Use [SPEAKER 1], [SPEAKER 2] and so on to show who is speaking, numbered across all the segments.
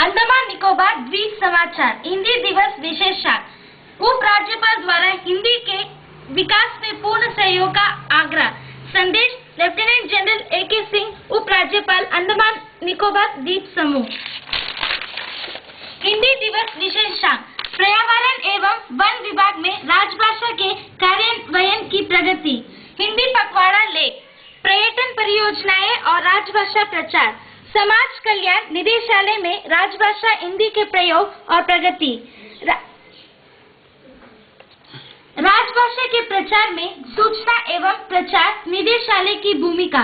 [SPEAKER 1] अंडमान निकोबार द्वीप समाचार हिंदी दिवस विशेषांक उपराज्यपाल द्वारा हिंदी के विकास में पूर्ण सहयोग का आग्रह। संदेश लेफ्टिनेंट जनरल A.K. सिंह उपराज्यपाल अंडमान निकोबार द्वीप समूह। हिंदी दिवस विशेषांक पर्यावरण एवं वन विभाग में राजभाषा के कार्यान्वयन की प्रगति। हिंदी पखवाड़ा लेख, पर्यटन परियोजनाएं और राजभाषा प्रचार। समाज कल्याण निदेशालय में राजभाषा हिंदी के प्रयोग और प्रगति। राजभाषा के प्रचार में सूचना एवं प्रचार निदेशालय की भूमिका।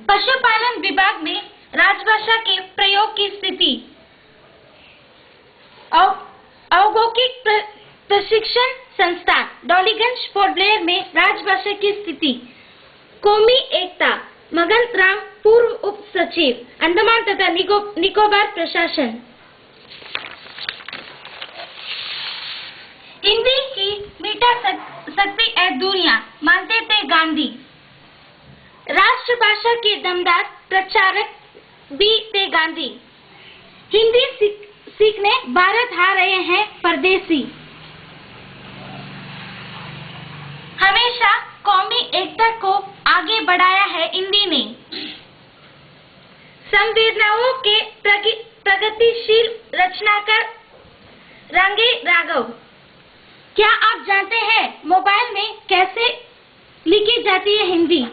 [SPEAKER 1] पशुपालन विभाग में राजभाषा के प्रयोग की स्थिति। औद्योगिक प्रशिक्षण संस्थान डॉलीगंज पोर्ट ब्लेयर में राजभाषा की स्थिति। कौमी एकता मगन राम पूर्व उप सचिव अंडमान तथा निकोबार प्रशासन। हिंदी की मिटा सकती है दुनिया, मानते थे गांधी। राष्ट्रभाषा के दमदार प्रचारक भी थे गांधी। हिंदी सीखने भारत आ रहे हैं परदेसी। हमेशा कौमी एकता को आगे बढ़ाया है हिंदी ने। संवेदनाओं के प्रगतिशील रचनाकार रंगे राघव। क्या आप जानते हैं मोबाइल में कैसे लिखी जाती है हिंदी?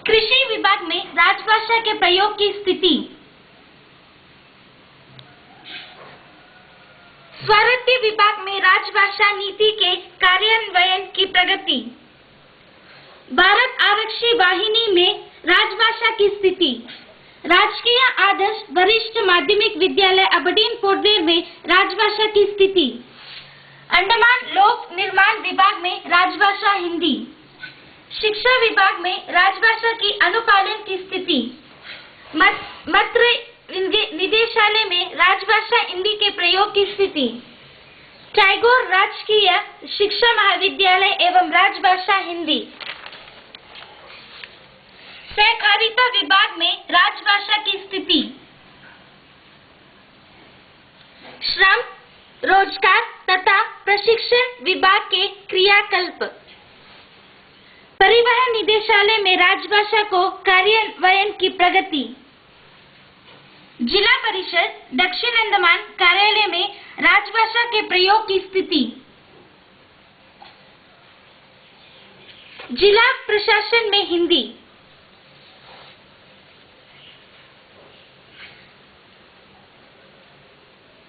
[SPEAKER 1] कृषि विभाग में राजभाषा के प्रयोग की स्थिति। स्वास्थ्य विभाग में राजभाषा नीति के कार्यान्वयन की प्रगति। भारत आरक्षी वाहिनी में राजभाषा की स्थिति। राजकीय आदर्श वरिष्ठ माध्यमिक विद्यालय अबडीन पोर्ट ब्लेयर में राजभाषा की स्थिति। अंडमान लोक निर्माण विभाग में राजभाषा हिंदी। शिक्षा विभाग में राजभाषा की अनुपालन की स्थिति। मत्र निदेशालय में राजभाषा हिंदी के प्रयोग की स्थिति। टैगोर राजकीय शिक्षा महाविद्यालय एवं राजभाषा हिंदी। सहकारिता विभाग में राजभाषा की स्थिति। श्रम रोजगार तथा प्रशिक्षण विभाग के क्रियाकल्प। परिवहन निदेशालय में राजभाषा को कार्यान्वयन की प्रगति। जिला परिषद दक्षिण अंडमान कार्यालय में राजभाषा के प्रयोग की स्थिति। जिला प्रशासन में हिंदी।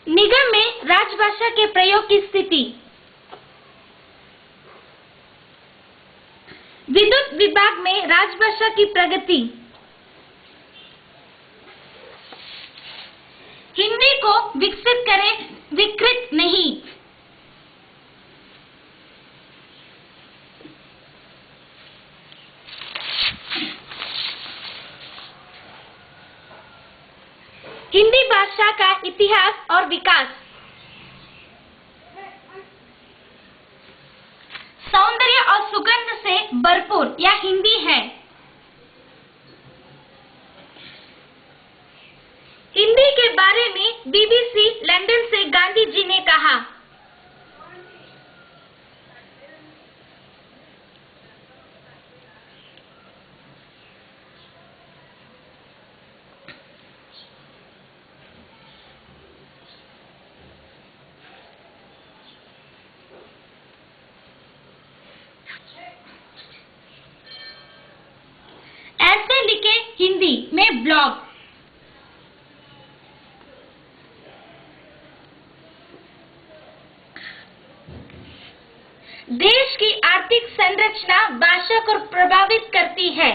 [SPEAKER 1] निगम में राजभाषा के प्रयोग की स्थिति। विद्युत विभाग में राजभाषा की प्रगति। हिंदी को विकसित करें, विकृत नहीं। हिंदी भाषा का इतिहास और विकास। सौंदर्य और सुगंध से भरपूर यह हिंदी है। हिंदी के बारे में BBC लंदन से गांधी जी ने कहा। ऐसे लिखे हिंदी में ब्लॉग। देश की आर्थिक संरचना भाषा को प्रभावित करती है।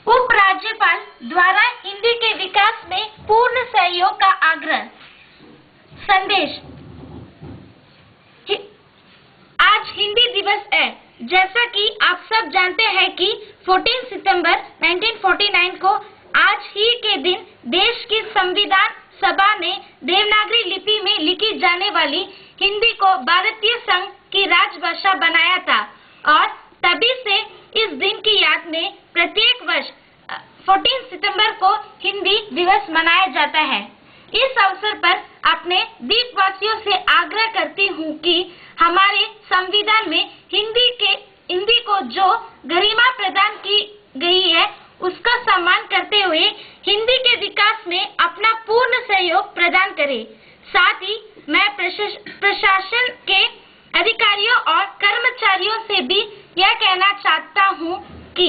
[SPEAKER 1] उपराज्यपाल द्वारा हिंदी के विकास में पूर्ण सहयोग का आग्रह। संदेश आज हिंदी दिवस है। जैसा कि आप सब जानते हैं कि 14 सितंबर 1949 को आज ही के दिन देश की संविधान सभा ने देवनागरी लिपि में लिखी जाने वाली हिंदी को भारतीय संघ की राजभाषा बनाया था और तभी से इस दिन की याद में प्रत्येक वर्ष 14 सितंबर को हिंदी दिवस मनाया जाता है। इस अवसर पर अपने द्वीपवासियों से आग्रह करती हूँ कि हमारे संविधान में हिंदी को जो गरिमा प्रदान की गई है उसका सम्मान करते हुए हिंदी के विकास में अपना पूर्ण सहयोग प्रदान करें। साथ ही मैं प्रशासन के अधिकारियों और कर्मचारियों से भी यह कहना चाहता हूँ कि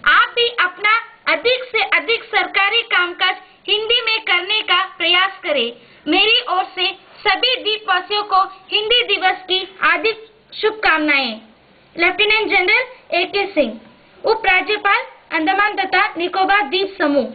[SPEAKER 1] आप भी अपना अधिक से अधिक सरकारी कामकाज हिंदी में करने का प्रयास करें। मेरी ओर से सभी द्वीपवासियों को हिंदी दिवस की हार्दिक शुभकामनाएं। Lieutenant general A.K. सिंह, उप राज्यपाल अंडमान तथा निकोबार द्वीप समूह।